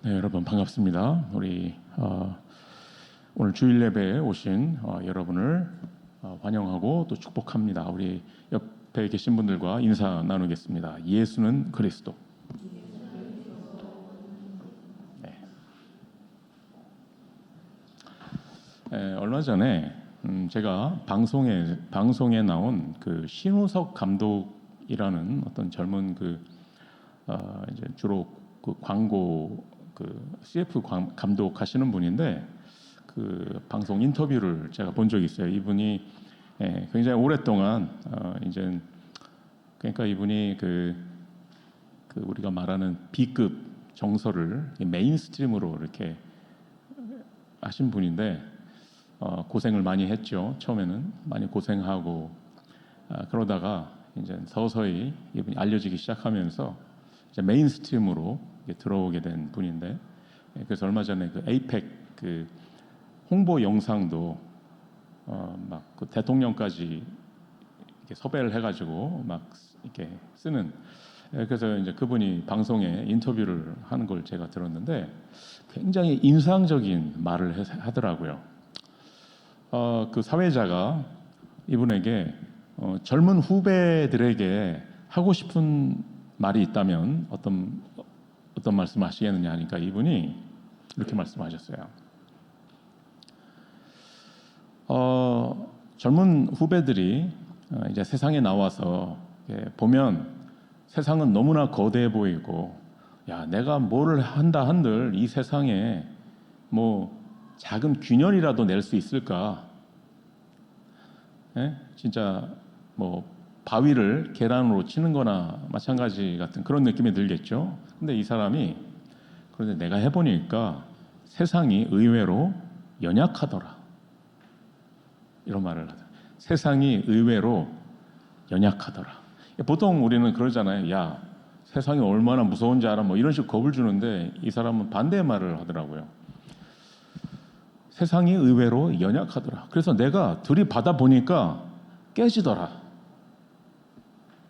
네, 여러분 반갑습니다. 우리 오늘 주일 예배에 오신 여러분을 환영하고 또 축복합니다. 우리 옆에 계신 분들과 인사 나누겠습니다. 예수는 그리스도. 네. 얼마 전에 제가 방송에 나온 그 신우석 감독이라는 어떤 젊은 이제 주로 그 광고 CF 감독 하시는 분인데 그 방송 인터뷰를 제가 본 적이 있어요. 이분이 굉장히 오랫동안 이제 그러니까 이분이 우리가 말하는 B급 정서를 메인스트림으로 이렇게 하신 분인데 고생을 많이 했죠. 처음에는 많이 고생하고 그러다가 이제 서서히 이분이 알려지기 시작하면서 이제 메인스트림으로 들어오게 된 분인데, 그래서 얼마 전에 그 에이펙 그 홍보 영상도 막 그 대통령까지 이렇게 섭외를 해가지고 막 이렇게 쓰는, 그래서 이제 그분이 방송에 인터뷰를 하는 걸 제가 들었는데 굉장히 인상적인 말을 하더라고요. 그 사회자가 이분에게 젊은 후배들에게 하고 싶은 말이 있다면 어떤 말씀을 하시겠느냐 하니까 이분이 이렇게 말씀하셨어요. 젊은 후배들이 이제 세상에 나와서 보면 세상은 너무나 거대해 보이고, 야, 내가 뭐를 한다 한들 이 세상에 뭐 작은 균열이라도 낼 수 있을까? 진짜 뭐 바위를 계란으로 치는 거나 마찬가지 같은 그런 느낌이 들겠죠. 근데 이 사람이 그런데 내가 해보니까 세상이 의외로 연약하더라, 이런 말을 하더라. 세상이 의외로 연약하더라. 보통 우리는 그러잖아요. 야, 세상이 얼마나 무서운지 알아? 뭐 이런 식으로 겁을 주는데 이 사람은 반대의 말을 하더라고요. 세상이 의외로 연약하더라. 그래서 내가 들이받아 보니까 깨지더라.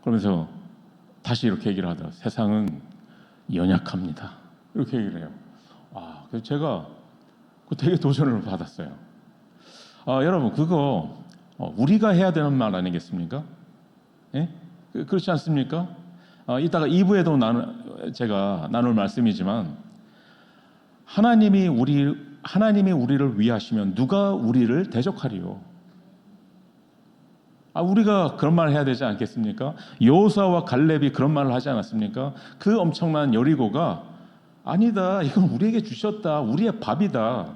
그러면서 다시 이렇게 얘기를 하더라. 세상은 연약합니다. 이렇게 얘기를 해요. 그래서 제가 되게 도전을 받았어요. 여러분, 그거 우리가 해야 되는 말 아니겠습니까? 예? 그렇지 않습니까? 이따가 2부에도 제가 나눌 말씀이지만 하나님이 우리를 위하시면 누가 우리를 대적하리요? 우리가 그런 말을 해야 되지 않겠습니까? 여호수아와 갈렙이 그런 말을 하지 않았습니까? 그 엄청난 여리고가 아니다, 이건 우리에게 주셨다, 우리의 밥이다.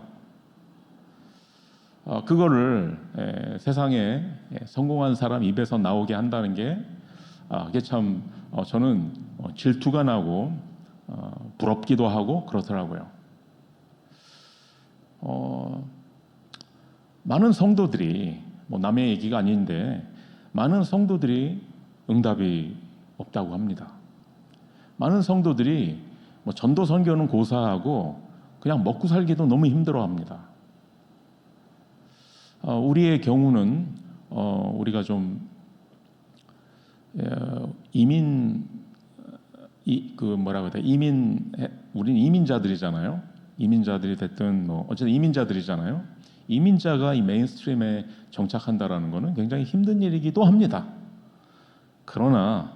그거를 세상에 성공한 사람 입에서 나오게 한다는 게 그게 참 저는 질투가 나고 부럽기도 하고 그렇더라고요. 많은 성도들이 뭐 남의 얘기가 아닌데 많은 성도들이 응답이 없다고 합니다. 많은 성도들이 뭐 전도 선교는 고사하고 그냥 먹고 살기도 너무 힘들어합니다. 우리의 경우는 우리가 좀 우리는 이민자들이잖아요. 이민자들이 됐든 뭐 어쨌든 이민자들이잖아요. 이민자가 이 메인스트림에 정착한다라는 것은 굉장히 힘든 일이기도 합니다. 그러나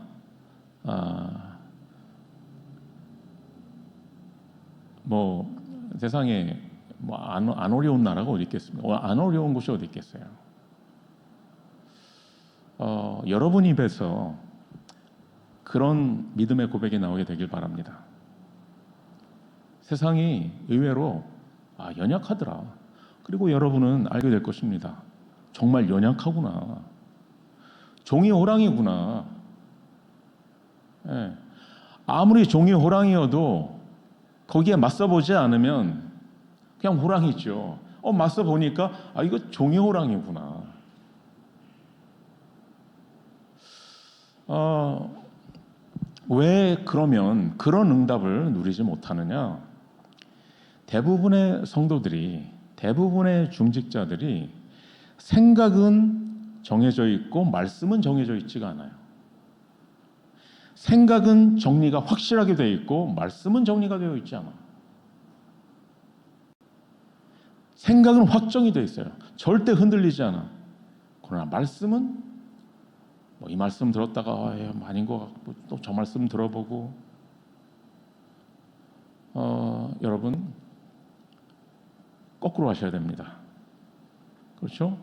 뭐 세상에 뭐 안 어려운 나라가 어디 있겠습니까? 안 어려운 곳이 어디 있겠어요? 여러분 입에서 그런 믿음의 고백이 나오게 되길 바랍니다. 세상이 의외로 연약하더라. 그리고 여러분은 알게 될 것입니다. 정말 연약하구나. 종이 호랑이구나. 아무리 종이 호랑이여도 거기에 맞서보지 않으면 그냥 호랑이죠. 맞서 보니까 이거 종이 호랑이구나. 왜 그러면 그런 응답을 누리지 못하느냐? 대부분의 성도들이, 대부분의 중직자들이 생각은 정해져 있고 말씀은 정해져 있지가 않아요. 생각은 정리가 확실하게 되어 있고 말씀은 정리가 되어 있지 않아요. 생각은 확정이 되어 있어요. 절대 흔들리지 않아. 그러나 말씀은 뭐 이 말씀 들었다가 아닌 것 같고 또 저 말씀 들어보고 여러분 거꾸로 하셔야 됩니다. 그렇죠?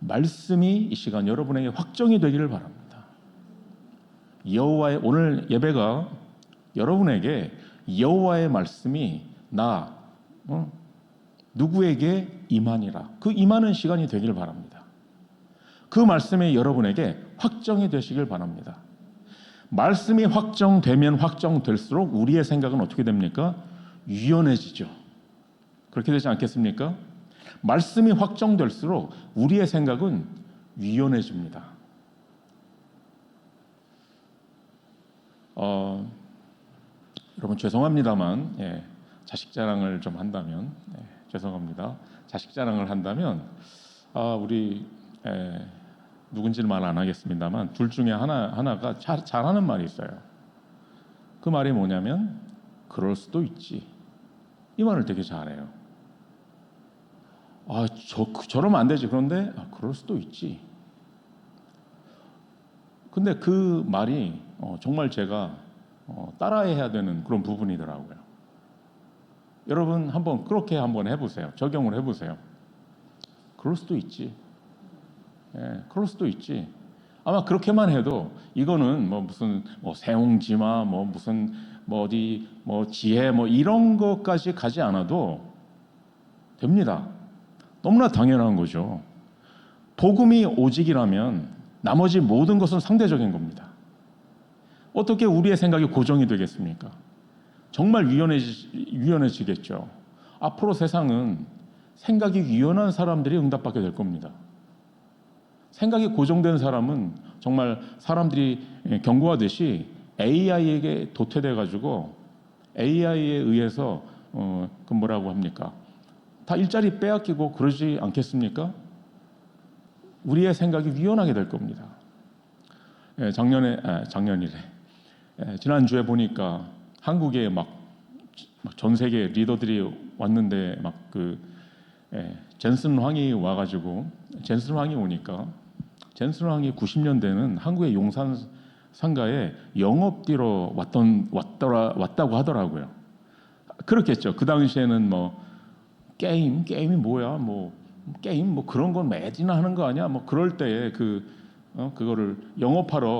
말씀이 이 시간 여러분에게 확정이 되기를 바랍니다. 여호와의 오늘 예배가 여러분에게 여호와의 말씀이 나 누구에게 임하니라. 그 임하는 시간이 되기를 바랍니다. 그 말씀이 여러분에게 확정이 되시길 바랍니다. 말씀이 확정되면 확정될수록 우리의 생각은 어떻게 됩니까? 유연해지죠. 그렇게 되지 않겠습니까? 말씀이 확정될수록 우리의 생각은 유연해집니다. 여러분 죄송합니다만 자식 자랑을 좀 한다면 죄송합니다. 자식 자랑을 한다면 우리 누군지는 말 안 하겠습니다만 둘 중에 하나가 잘하는 말이 있어요. 그 말이 뭐냐면 그럴 수도 있지. 이 말을 되게 잘해요. 저러면 안 되지. 그런데 그럴 수도 있지. 근데 그 말이 정말 제가 따라해야 되는 그런 부분이더라고요. 여러분 한번 그렇게 한번 해보세요. 적용을 해보세요. 그럴 수도 있지. 그럴 수도 있지. 아마 그렇게만 해도 이거는 무슨 세옹지마 무슨 어디 지혜 이런 것까지 가지 않아도 됩니다. 너무나 당연한 거죠. 복음이 오직이라면 나머지 모든 것은 상대적인 겁니다. 어떻게 우리의 생각이 고정이 되겠습니까? 정말 유연해지겠죠. 앞으로 세상은 생각이 유연한 사람들이 응답받게 될 겁니다. 생각이 고정된 사람은 정말 사람들이 경고하듯이 AI에게 도태돼 가지고 AI에 의해서 그 뭐라고 합니까? 다 일자리 빼앗기고 그러지 않겠습니까? 우리의 생각이 유연하게 될 겁니다. 작년이래. 지난주에 보니까 한국에 전 세계 리더들이 왔는데 젠슨 왕이 와가지고 젠슨 왕이 오니까 젠슨 왕이 90년대는 한국의 용산 상가에 영업디로 왔다고 하더라고요. 그렇겠죠. 그 당시에는 게임이 뭐야? 게임 그런 건 매진이나 하는 거 아니야? 그럴 때에 그거를 영업하러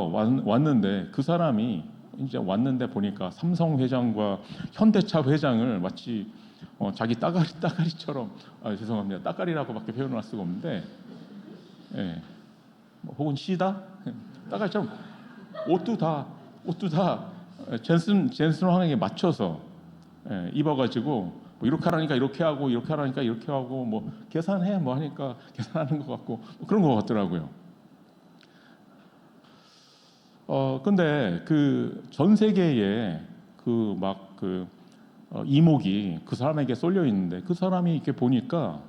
왔는데 그 사람이 이제 왔는데 보니까 삼성 회장과 현대차 회장을 마치 자기 따가리처럼 죄송합니다. 따가리라고밖에 표현할 수가 없는데 혹은 시다 따가리처럼 옷도 다 젠슨 왕에게 맞춰서 입어가지고 이렇게 하라니까 이렇게 하고 이렇게 하라니까 이렇게 하고 계산해 하니까 계산하는 것 같고 그런 것 같더라고요. 근데 그 전 세계에 이목이 그 사람에게 쏠려 있는데 그 사람이 이렇게 보니까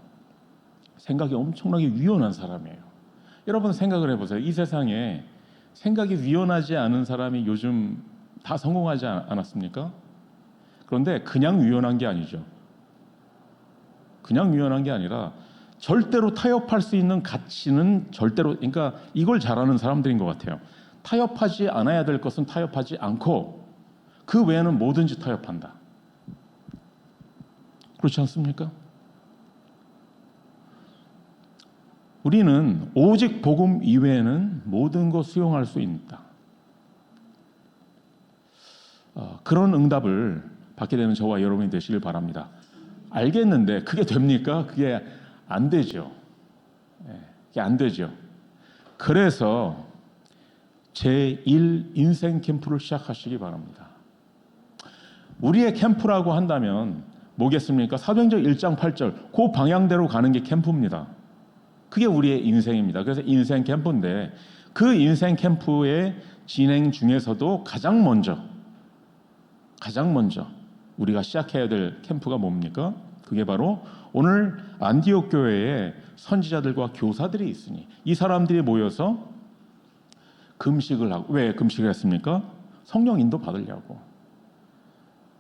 생각이 엄청나게 유연한 사람이에요. 여러분 생각을 해보세요. 이 세상에 생각이 유연하지 않은 사람이 요즘 다 성공하지 않았습니까? 그런데 그냥 유연한 게 아니죠. 그냥 유연한 게 아니라 절대로 타협할 수 있는 가치는 그러니까 이걸 잘하는 사람들인 것 같아요. 타협하지 않아야 될 것은 타협하지 않고 그 외에는 뭐든지 타협한다. 그렇지 않습니까? 우리는 오직 복음 이외에는 모든 것 수용할 수 있다. 그런 응답을 받게 되는 저와 여러분이 되시길 바랍니다. 알겠는데 그게 됩니까? 그게 안 되죠. 그게 안 되죠. 그래서 제1 인생 캠프를 시작하시기 바랍니다. 우리의 캠프라고 한다면 뭐겠습니까? 사도행전 1장 8절 그 방향대로 가는 게 캠프입니다. 그게 우리의 인생입니다. 그래서 인생 캠프인데 그 인생 캠프의 진행 중에서도 가장 먼저 우리가 시작해야 될 캠프가 뭡니까? 그게 바로 오늘 안디옥 교회에 선지자들과 교사들이 있으니 이 사람들이 모여서 금식을 하고 왜 금식을 했습니까? 성령 인도 받으려고.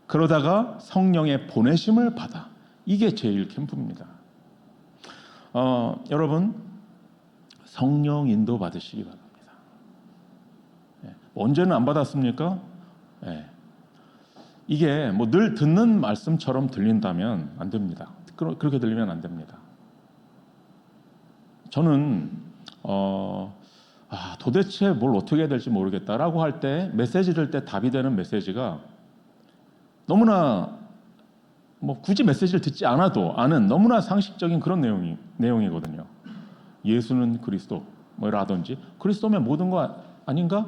그러다가 성령의 보내심을 받아. 이게 제일 캠프입니다. 여러분 성령 인도 받으시기 바랍니다. 언제는 안 받았습니까? 이게 뭐 늘 듣는 말씀처럼 들린다면 안 됩니다. 그렇게 들리면 안 됩니다. 저는 도대체 뭘 어떻게 해야 될지 모르겠다라고 할 때 메시지 들 때 답이 되는 메시지가 너무나 뭐 굳이 메시지를 듣지 않아도 아는 너무나 상식적인 그런 내용이거든요. 예수는 그리스도 뭐라든지 그리스도면 모든 거 아닌가?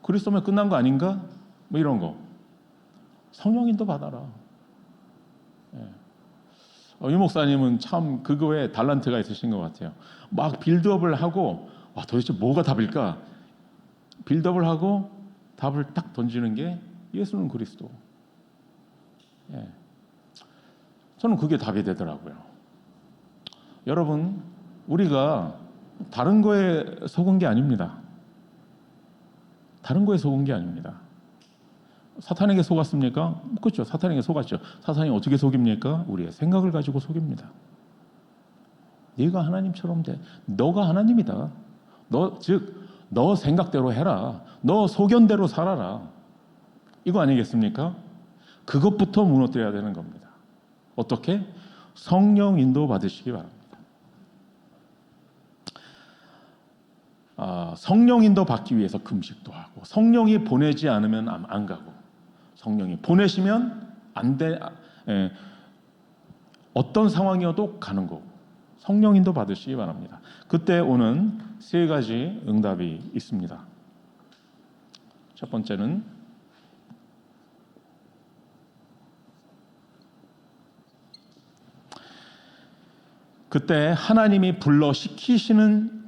그리스도면 끝난 거 아닌가? 뭐 이런 거. 성령인도 받아라. 유 목사님은 참 그거에 달란트가 있으신 것 같아요. 막 빌드업을 하고 도대체 뭐가 답일까? 빌드업을 하고 답을 딱 던지는 게 예수는 그리스도. 저는 그게 답이 되더라고요. 여러분, 우리가 다른 거에 속은 게 아닙니다. 다른 거에 속은 게 아닙니다. 사탄에게 속았습니까? 그렇죠. 사탄에게 속았죠. 사탄이 어떻게 속입니까? 우리의 생각을 가지고 속입니다. 네가 하나님처럼 돼. 너가 하나님이다. 너 생각대로 해라. 너 소견대로 살아라. 이거 아니겠습니까? 그것부터 무너뜨려야 되는 겁니다. 어떻게? 성령 인도 받으시기 바랍니다. 성령 인도 받기 위해서 금식도 하고, 성령이 보내지 않으면 안 가고, 성령이 보내시면 안 돼. 어떤 상황이어도 가는 거고, 성령 인도 받으시기 바랍니다. 그때 오는 세 가지 응답이 있습니다. 첫 번째는 그때 하나님이 불러 시키는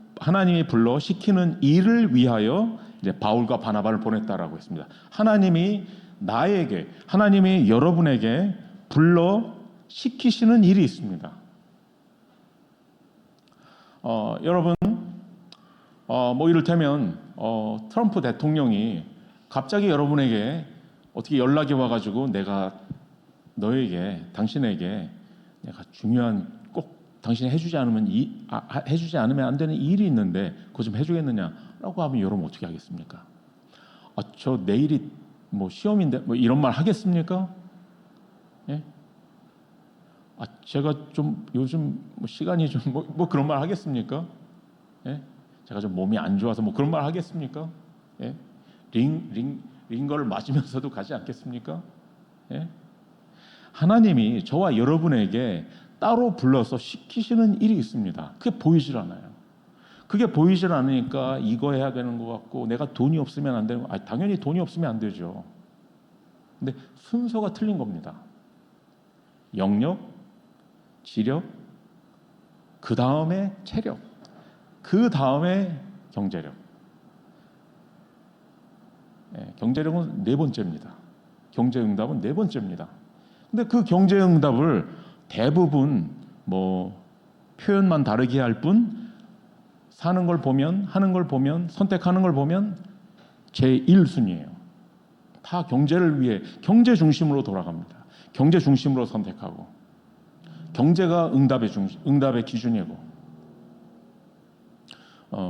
일을 위하여 이제 바울과 바나바를 보냈다라고 했습니다. 하나님이 여러분에게 불러 시키시는 일이 있습니다. 여러분, 뭐 이를테면 트럼프 대통령이 갑자기 여러분에게 어떻게 연락이 와가지고 당신에게 내가 중요한 당신이 해주지 않으면 안 되는 일이 있는데 그거 좀 해주겠느냐라고 하면 여러분 어떻게 하겠습니까? 저 내일이 뭐 시험인데 뭐 이런 말 하겠습니까? 예? 제가 좀 요즘 뭐 시간이 좀 뭐 그런 말 하겠습니까? 예? 제가 좀 몸이 안 좋아서 뭐 그런 말 하겠습니까? 예? 링거를 맞으면서도 가지 않겠습니까? 예? 하나님이 저와 여러분에게 따로 불러서 시키시는 일이 있습니다. 그게 보이질 않아요. 그게 보이질 않으니까 이거 해야 되는 것 같고 내가 돈이 없으면 안 되는 거. 당연히 돈이 없으면 안 되죠. 근데 순서가 틀린 겁니다. 영역, 지력, 그 다음에 체력, 그 다음에 경제력. 경제력은 네 번째입니다. 경제응답은 네 번째입니다. 근데 그 경제응답을 대부분 뭐 표현만 다르게 할 뿐 사는 걸 보면 하는 걸 보면 선택하는 걸 보면 제1순위예요. 다 경제를 위해 경제 중심으로 돌아갑니다. 경제 중심으로 선택하고 경제가 응답의 기준이고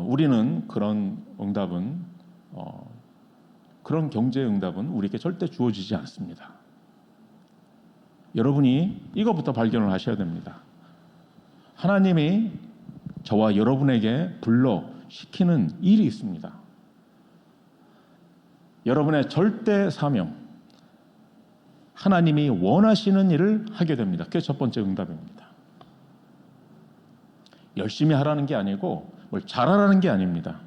우리는 그런 경제 응답은 우리에게 절대 주어지지 않습니다. 여러분이 이것부터 발견을 하셔야 됩니다. 하나님이 저와 여러분에게 불러 시키는 일이 있습니다. 여러분의 절대 사명, 하나님이 원하시는 일을 하게 됩니다. 그게 첫 번째 응답입니다. 열심히 하라는 게 아니고 뭘 잘하라는 게 아닙니다.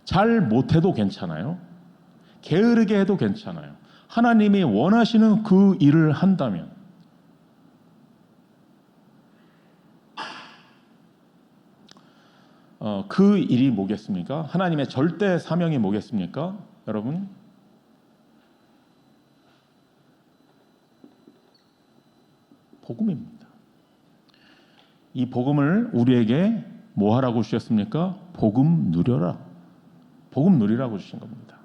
잘 못해도 괜찮아요. 게으르게 해도 괜찮아요. 하나님이 원하시는 그 일을 한다면 그 일이 뭐겠습니까? 하나님의 절대 사명이 뭐겠습니까? 여러분, 복음입니다. 이 복음을 우리에게 뭐 하라고 주셨습니까? 복음 누려라. 복음 누리라고 주신 겁니다.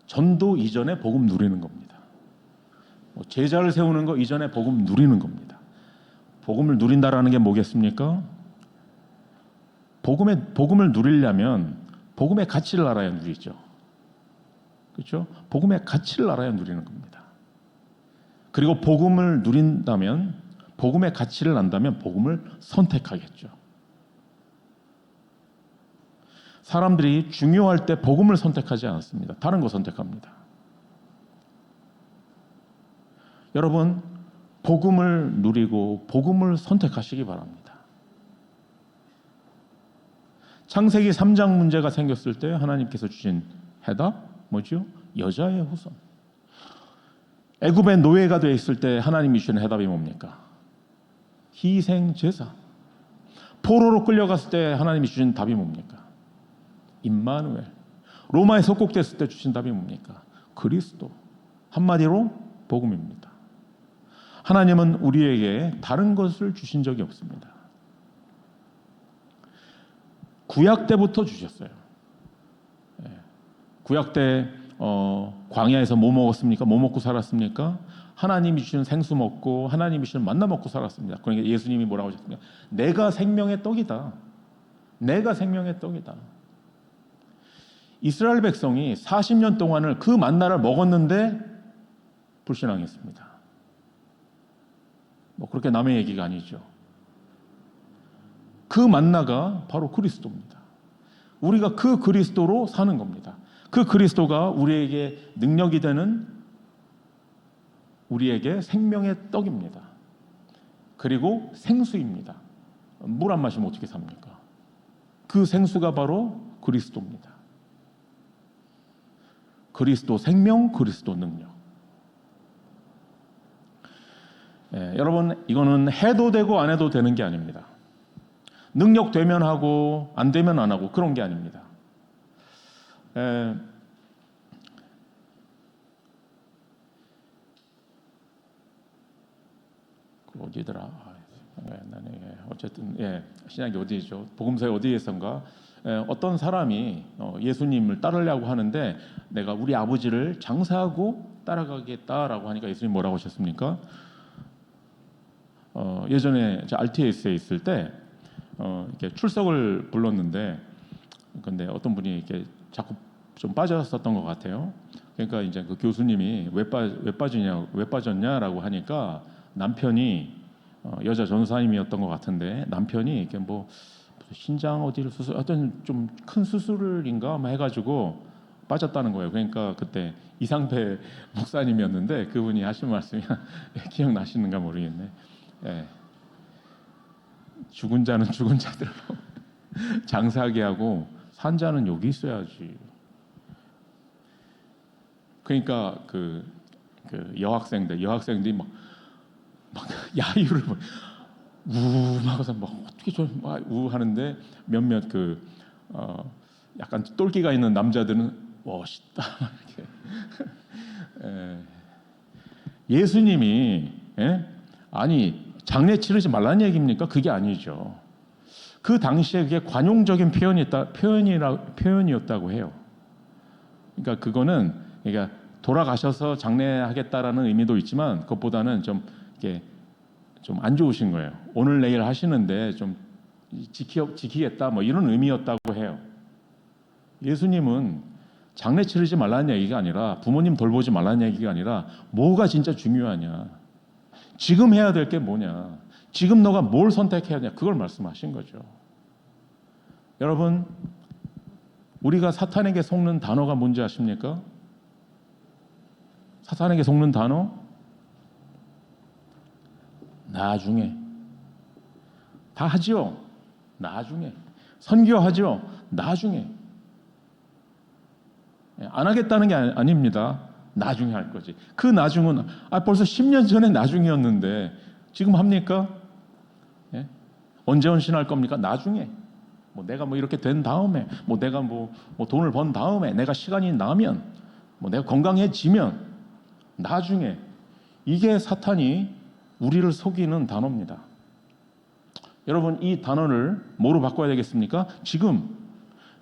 전도 이전에 복음 누리는 겁니다. 제자를 세우는 거 이전에 복음 누리는 겁니다. 복음을 누린다라는 게 뭐겠습니까? 복음을 누리려면 복음의 가치를 알아야 누리죠. 그렇죠? 복음의 가치를 알아야 누리는 겁니다. 그리고 복음을 누린다면, 복음의 가치를 안다면 복음을 선택하겠죠. 사람들이 중요할 때 복음을 선택하지 않습니다. 다른 거 선택합니다. 여러분, 복음을 누리고 복음을 선택하시기 바랍니다. 창세기 3장 문제가 생겼을 때 하나님께서 주신 해답 뭐죠? 여자의 후손. 애굽의 노예가 되어 있을 때 하나님이 주신 해답이 뭡니까? 희생 제사. 포로로 끌려갔을 때 하나님이 주신 답이 뭡니까? 임마누엘. 로마에 속국됐을 때 주신 답이 뭡니까? 그리스도. 한마디로 복음입니다. 하나님은 우리에게 다른 것을 주신 적이 없습니다. 구약 때부터 주셨어요. 구약 때 광야에서 뭐 먹었습니까? 뭐 먹고 살았습니까? 하나님이 주신 생수 먹고 하나님이 주신 만나 먹고 살았습니다. 그러니까 예수님이 뭐라고 하셨습니까? 내가 생명의 떡이다. 내가 생명의 떡이다. 이스라엘 백성이 40년 동안을 그 만나를 먹었는데 불신앙했습니다. 뭐 그렇게 남의 얘기가 아니죠. 그 만나가 바로 그리스도입니다. 우리가 그 그리스도로 사는 겁니다. 그 그리스도가 우리에게 능력이 되는, 우리에게 생명의 떡입니다. 그리고 생수입니다. 물 안 마시면 어떻게 삽니까? 그 생수가 바로 그리스도입니다. 그리스도 생명, 그리스도 능력. 여러분, 이거는 해도 되고 안 해도 되는 게 아닙니다. 능력 되면 하고 안 되면 안 하고 그런 게 아닙니다. 어디더라? 어쨌든 신약이 어디죠? 복음서의 어디에선가 어떤 사람이 예수님을 따르려고 하는데 내가 우리 아버지를 장사하고 따라가겠다라고 하니까 예수님 뭐라고 하셨습니까? 예전에 RTS에 있을 때 이렇게 출석을 불렀는데, 근데 어떤 분이 이렇게 자꾸 좀 빠졌었던 것 같아요. 그러니까 이제 그 교수님이 왜 빠졌냐라고 하니까 남편이 여자 전사님이었던 것 같은데 남편이 이렇게 뭐 신장 어디를 어떤 좀 큰 수술인가 아마 해가지고 빠졌다는 거예요. 그러니까 그때 이상배 목사님이었는데 그분이 하신 말씀이 기억나시는가 모르겠네. 죽은 자는 죽은 자대로 장사하게 하고 산 자는 여기 있어야지. 그러니까 그 여학생들이 막 야유를 하고서 막 어떻게 우 하는데 몇몇 약간 똘끼가 있는 남자들은 멋있다 이렇게. 예수님이 아니 장례 치르지 말라는 얘기입니까? 그게 아니죠. 그 당시에 그게 관용적인 표현이었다고 해요. 그러니까 그거는 그러니까 돌아가셔서 장례하겠다라는 의미도 있지만 그것보다는 좀 이렇게 좀 안 좋으신 거예요. 오늘 내일 하시는데 좀 지키겠다 뭐 이런 의미였다고 해요. 예수님은 장례 치르지 말라는 얘기가 아니라 부모님 돌보지 말라는 얘기가 아니라 뭐가 진짜 중요하냐, 지금 해야 될 게 뭐냐, 지금 너가 뭘 선택해야 되냐, 그걸 말씀하신 거죠. 여러분, 우리가 사탄에게 속는 단어가 뭔지 아십니까? 사탄에게 속는 단어? 나중에. 다 하지요. 나중에. 선교하죠. 나중에. 안 하겠다는 게 아닙니다. 나중에 할 거지. 그 나중은 벌써 10년 전에 나중이었는데 지금 합니까? 언제 헌신할 겁니까? 나중에. 뭐 내가 뭐 이렇게 된 다음에, 뭐 내가 뭐 돈을 번 다음에, 내가 시간이 나면, 뭐 내가 건강해지면, 나중에. 이게 사탄이 우리를 속이는 단어입니다. 여러분, 이 단어를 뭐로 바꿔야 되겠습니까? 지금.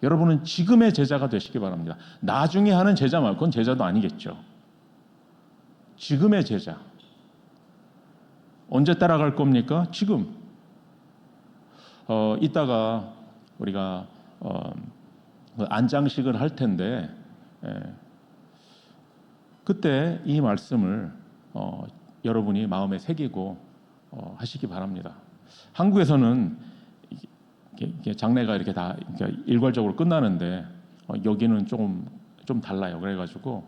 여러분은 지금의 제자가 되시기 바랍니다. 나중에 하는 제자 말고 그건 제자도 아니겠죠. 지금의 제자. 언제 따라갈 겁니까? 지금. 이따가 우리가 그 안장식을 할 텐데 그때 이 말씀을 여러분이 마음에 새기고 하시기 바랍니다. 한국에서는 이게 장례가 이렇게 다 일괄적으로 끝나는데 여기는 좀 달라요. 그래가지고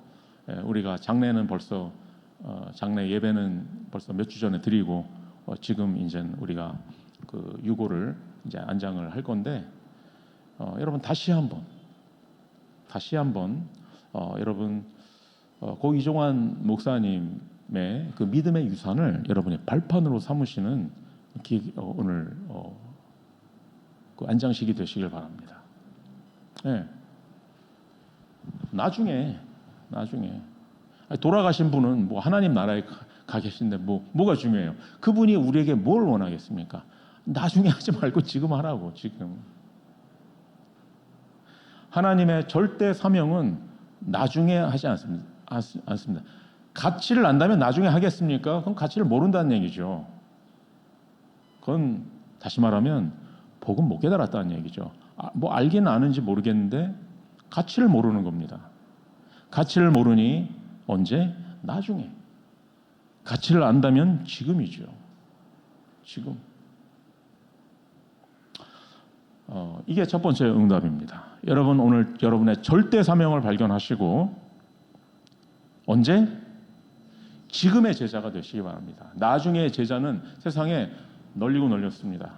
우리가 장례는 벌써 장례 예배는 벌써 몇 주 전에 드리고 지금 이제 우리가 그 유고를 이제 안장을 할 건데 여러분 다시 한번 여러분 고 이종환 목사님의 그 믿음의 유산을 여러분의 발판으로 삼으시는 오늘 그 안장식이 되시길 바랍니다. 네. 나중에 돌아가신 분은 뭐 하나님 나라에 가 계신데 뭐가 중요해요? 그분이 우리에게 뭘 원하겠습니까? 나중에 하지 말고 지금 하라고. 지금 하나님의 절대 사명은 나중에 하지 않습니다. 가치를 안다면 나중에 하겠습니까? 그럼 가치를 모른다는 얘기죠. 그건 다시 말하면 복음 못 깨달았다는 얘기죠. 뭐 알기는 아는지 모르겠는데 가치를 모르는 겁니다. 가치를 모르니 언제? 나중에. 가치를 안다면 지금이죠. 지금. 이게 첫 번째 응답입니다. 여러분 오늘 여러분의 절대 사명을 발견하시고 언제? 지금의 제자가 되시기 바랍니다. 나중의 제자는 세상에 널리고 널렸습니다.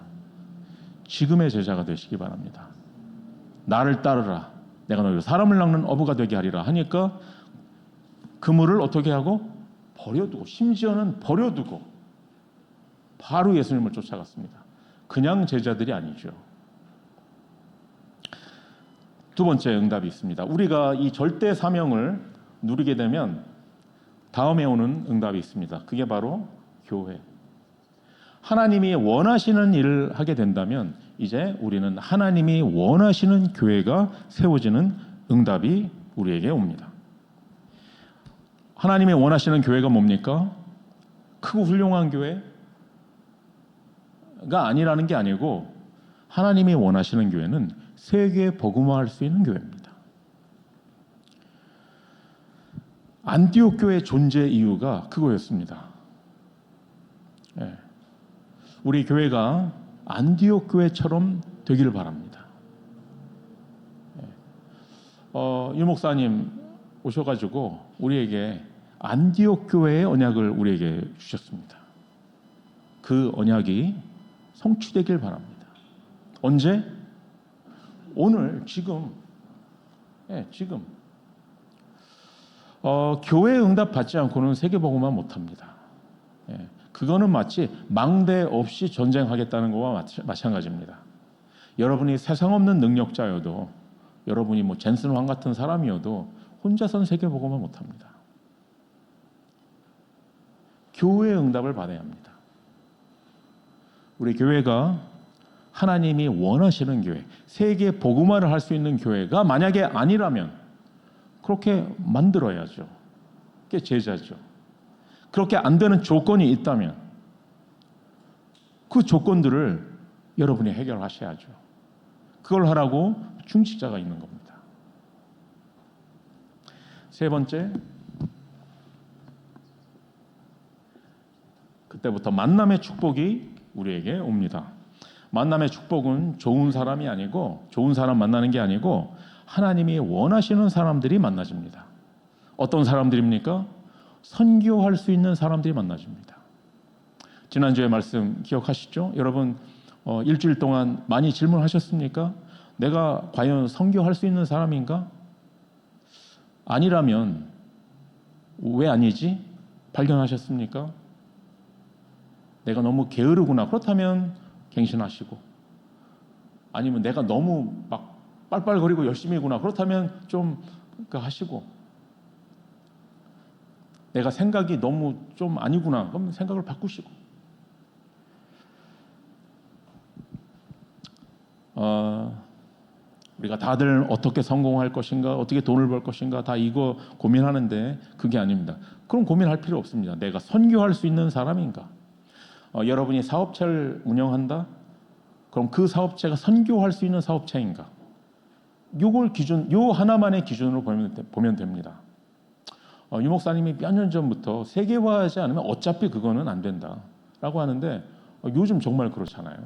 지금의 제자가 되시기 바랍니다. 나를 따르라. 내가 너희를 사람을 낚는 어부가 되게 하리라 하니까 그물을 어떻게 하고? 버려두고, 심지어는 버려두고 바로 예수님을 쫓아갔습니다. 그냥 제자들이 아니죠. 두 번째 응답이 있습니다. 우리가 이 절대 사명을 누리게 되면 다음에 오는 응답이 있습니다. 그게 바로 교회. 하나님이 원하시는 일을 하게 된다면 이제 우리는 하나님이 원하시는 교회가 세워지는 응답이 우리에게 옵니다. 하나님이 원하시는 교회가 뭡니까? 크고 훌륭한 교회가 아니라는 게 아니고 하나님이 원하시는 교회는 세계에 복음화할 수 있는 교회입니다. 안디옥 교회의 존재 이유가 그거였습니다. 우리 교회가 안디옥 교회처럼 되기를 바랍니다. 유 목사님 오셔가지고 우리에게 안디옥 교회의 언약을 우리에게 주셨습니다. 그 언약이 성취되길 바랍니다. 언제? 오늘, 지금. 지금. 교회 응답 받지 않고는 세계복음화 못합니다. 그거는 마치 망대 없이 전쟁하겠다는 거와 마찬가지입니다. 여러분이 세상 없는 능력자여도 여러분이 뭐 젠슨 왕 같은 사람이어도 혼자선 세계복음화 못합니다. 교회의 응답을 받아야 합니다. 우리 교회가 하나님이 원하시는 교회, 세계 복음화를 할 수 있는 교회가 만약에 아니라면 그렇게 만들어야죠. 그게 제자죠. 그렇게 안 되는 조건이 있다면 그 조건들을 여러분이 해결하셔야죠. 그걸 하라고 중직자가 있는 겁니다. 세 번째, 그때부터 만남의 축복이 우리에게 옵니다. 만남의 축복은 좋은 사람이 아니고 좋은 사람 만나는 게 아니고 하나님이 원하시는 사람들이 만나집니다. 어떤 사람들입니까? 선교할 수 있는 사람들이 만나집니다. 지난주에 말씀 기억하시죠? 여러분 일주일 동안 많이 질문하셨습니까? 내가 과연 선교할 수 있는 사람인가? 아니라면 왜 아니지? 발견하셨습니까? 내가 너무 게으르구나. 그렇다면 갱신하시고, 아니면 내가 너무 막 빨빨거리고 열심히구나. 그렇다면 좀 하시고, 내가 생각이 너무 좀 아니구나. 그럼 생각을 바꾸시고. 우리가 다들 어떻게 성공할 것인가, 어떻게 돈을 벌 것인가 다 이거 고민하는데 그게 아닙니다. 그럼 고민할 필요 없습니다. 내가 선교할 수 있는 사람인가? 여러분이 사업체를 운영한다? 그럼 그 사업체가 선교할 수 있는 사업체인가? 요 하나만의 기준으로 보면 됩니다. 유 목사님이 몇 년 전부터 세계화하지 않으면 어차피 그거는 안 된다라고 하는데 요즘 정말 그렇잖아요.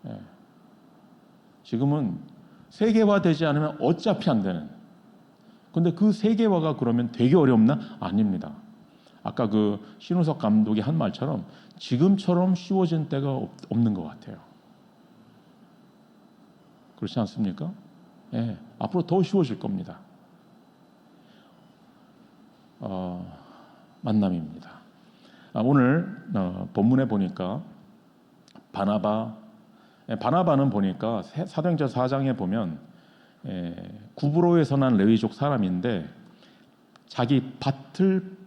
예. 지금은 세계화되지 않으면 어차피 안 되는. 근데 그 세계화가 그러면 되게 어렵나? 아닙니다. 아까 그 신우석 감독이 한 말처럼 지금처럼 쉬워진 때가 없는 것 같아요. 그렇지 않습니까? 예, 앞으로 더 쉬워질 겁니다. 만남입니다. 오늘 본문에 보니까 바나바는 보니까 사도행전 4장에 보면 구브로에서 난 레위족 사람인데 자기 밭을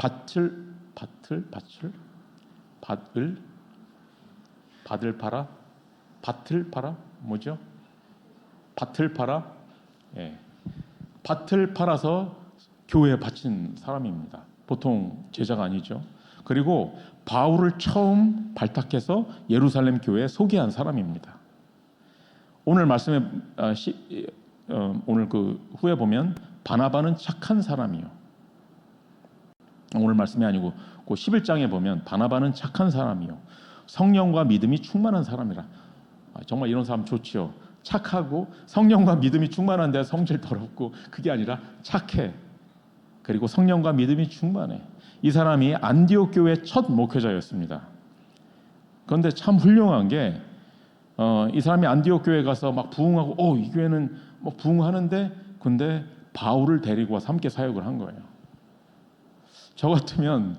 팔아 뭐죠? 밭을 팔아 밭을 팔아서 교회에 바친 사람입니다. 보통 제자가 아니죠. 그리고 바울을 처음 발탁해서 예루살렘 교회에 소개한 사람입니다. 오늘 말씀에 오늘 그 후에 보면 바나바는 착한 사람이요. 오늘 말씀이 아니고 그 11장에 보면 바나바는 착한 사람이요. 성령과 믿음이 충만한 사람이라. 정말 이런 사람 좋지요. 착하고 성령과 믿음이 충만한데 성질 더럽고 그게 아니라 착해. 그리고 성령과 믿음이 충만해. 이 사람이 안디옥 교회 첫 목회자였습니다. 그런데 참 훌륭한 게 이 사람이 안디옥 교회 가서 막 부흥하고 이 교회는 뭐 부흥하는데 근데 바울을 데리고 와서 함께 사역을 한 거예요. 저 같으면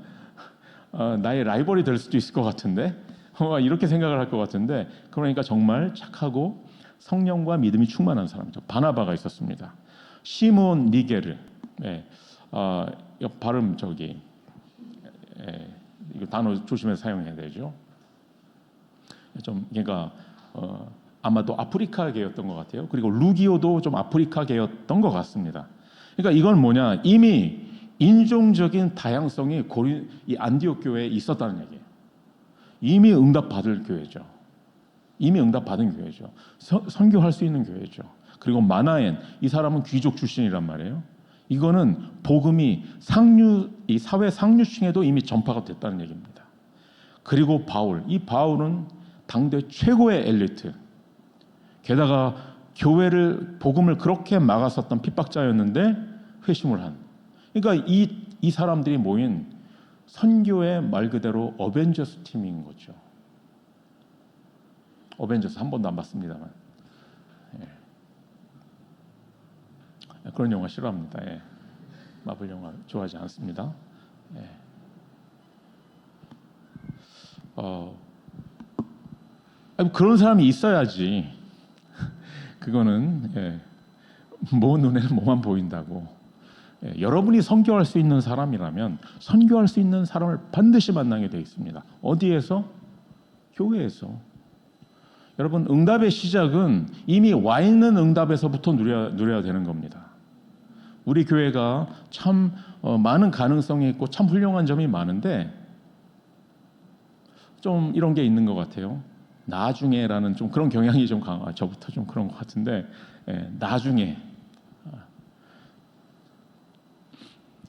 나의 라이벌이 될 수도 있을 것 같은데 이렇게 생각을 할 것 같은데 그러니까 정말 착하고 성령과 믿음이 충만한 사람이죠. 바나바가 있었습니다. 시몬 니게르 발음 이거 단어 조심해서 사용해야 되죠. 좀 그러니까 아마도 아프리카계였던 것 같아요. 그리고 루기오도 좀 아프리카계였던 것 같습니다. 그러니까 이건 뭐냐? 이미 인종적인 다양성이 이 안디옥 교회에 있었다는 얘기예요. 이미 응답받을 교회죠. 이미 응답받은 교회죠. 선교할 수 있는 교회죠. 그리고 마나엔 이 사람은 귀족 출신이란 말이에요. 이거는 복음이 이 사회 상류층에도 이미 전파가 됐다는 얘기입니다. 그리고 이 바울은 당대 최고의 엘리트. 게다가 복음을 그렇게 막았었던 핍박자였는데 회심을 한. 그러니까 이 사람들이 모인 선교의 말 그대로 어벤져스 팀인 거죠. 어벤져스 한 번도 안 봤습니다만. 그런 영화 싫어합니다. 마블 영화 좋아하지 않습니다. 그런 사람이 있어야지. 그거는 모 눈에는 뭐만 보인다고. 여러분이 선교할 수 있는 사람이라면 선교할 수 있는 사람을 반드시 만나게 되어 있습니다. 어디에서? 교회에서. 여러분 응답의 시작은 이미 와 있는 응답에서부터 누려야 되는 겁니다. 우리 교회가 참 많은 가능성이 있고 참 훌륭한 점이 많은데 좀 이런 게 있는 것 같아요. 나중에라는 좀 그런 경향이 좀 저부터 좀 그런 것 같은데 나중에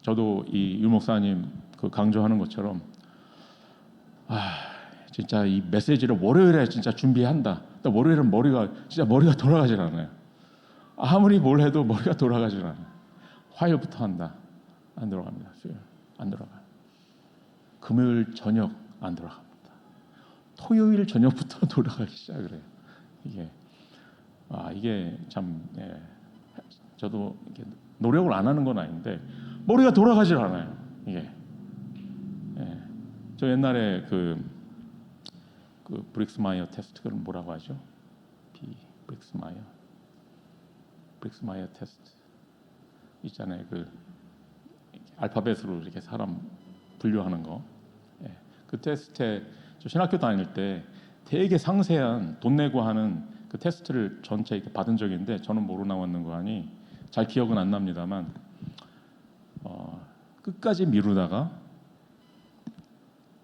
저도 이 유 목사님 그 강조하는 것처럼 진짜 이 메시지를 월요일에 진짜 준비한다. 월요일은 머리가 돌아가질 않아요. 아무리 뭘 해도 머리가 돌아가질 않아요. 화요일부터 한다. 안 돌아갑니다. 수요일 안 돌아가요. 금요일 저녁 안 돌아갑니다. 토요일 저녁부터 돌아가기 시작을 해요. 이게 참 저도 이렇게 노력을 안 하는 건 아닌데 머리가 돌아가질 않아요. 저 옛날에 그 브릭스마이어 테스트 그걸 뭐라고 하죠? 브릭스마이어 테스트 있잖아요. 그 알파벳으로 이렇게 사람 분류하는 거. 그 테스트에 저 신학교 다닐 때 되게 상세한 돈 내고 하는 그 테스트를 전체 이렇게 받은 적이 있는데 저는 뭐로 나왔는 거 아니 잘 기억은 안 납니다만 끝까지 미루다가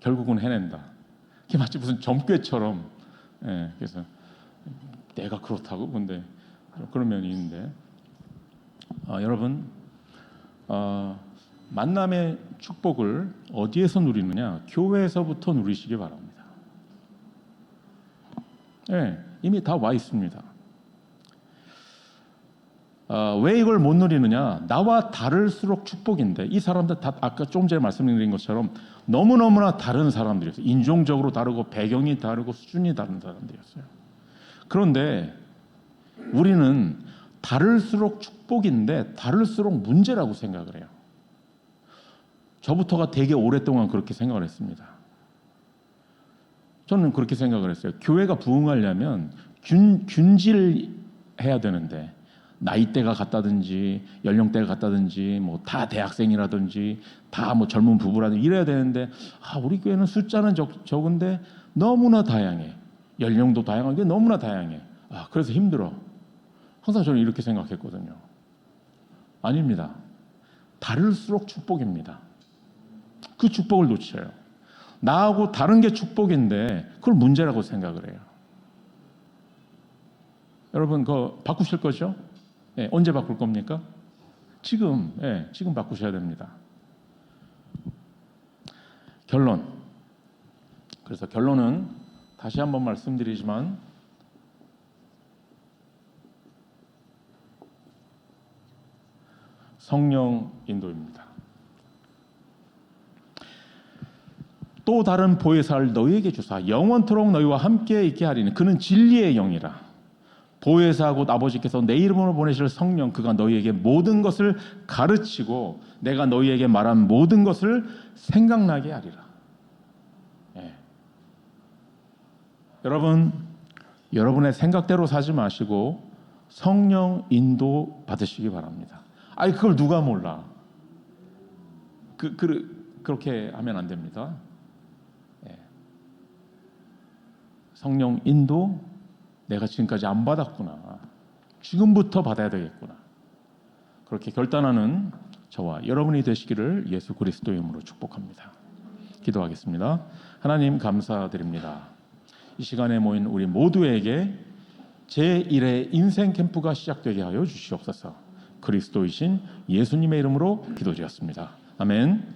결국은 해낸다. 이게 마치 무슨 점괘처럼. 예, 그래서 내가 그렇다고 근데 그런 면이 있는데 여러분 만남의 축복을 어디에서 누리느냐? 교회에서부터 누리시기 바랍니다. 예, 이미 다 와 있습니다. 왜 이걸 못 누리느냐? 나와 다를수록 축복인데 이 사람들 다 아까 좀 전에 말씀드린 것처럼 너무너무나 다른 사람들이었어요. 인종적으로 다르고 배경이 다르고 수준이 다른 사람들이었어요. 그런데 우리는 다를수록 축복인데 다를수록 문제라고 생각을 해요. 저부터가 되게 오랫동안 그렇게 생각을 했습니다. 저는 그렇게 생각을 했어요. 교회가 부흥하려면 균질해야 되는데 나이대가 같다든지 연령대가 같다든지 뭐 다 대학생이라든지 다 뭐 젊은 부부라든지 이래야 되는데 우리 교회는 숫자는 적은데 너무나 다양해. 연령도 다양하게 너무나 다양해. 그래서 힘들어. 항상 저는 이렇게 생각했거든요. 아닙니다. 다를수록 축복입니다. 그 축복을 놓쳐요. 나하고 다른 게 축복인데 그걸 문제라고 생각을 해요. 여러분 그거 바꾸실 거죠? 네, 언제 바꿀 겁니까? 지금, 지금 바꾸셔야 됩니다. 결론. 그래서 결론은 다시 한번 말씀드리지만 성령 인도입니다. 또 다른 보혜사를 너희에게 주사 영원토록 너희와 함께 있게 하리니 그는 진리의 영이라. 보혜사 곧 아버지께서 내 이름으로 보내실 성령 그가 너희에게 모든 것을 가르치고 내가 너희에게 말한 모든 것을 생각나게 하리라. 여러분, 여러분의 생각대로 사지 마시고 성령 인도 받으시기 바랍니다. 그걸 누가 몰라? 그렇게 하면 안 됩니다. 성령 인도 내가 지금까지 안 받았구나. 지금부터 받아야 되겠구나. 그렇게 결단하는 저와 여러분이 되시기를 예수 그리스도의 이름으로 축복합니다. 기도하겠습니다. 하나님 감사드립니다. 이 시간에 모인 우리 모두에게 제1회 인생 캠프가 시작되게 하여 주시옵소서. 그리스도이신 예수님의 이름으로 기도드렸습니다. 아멘.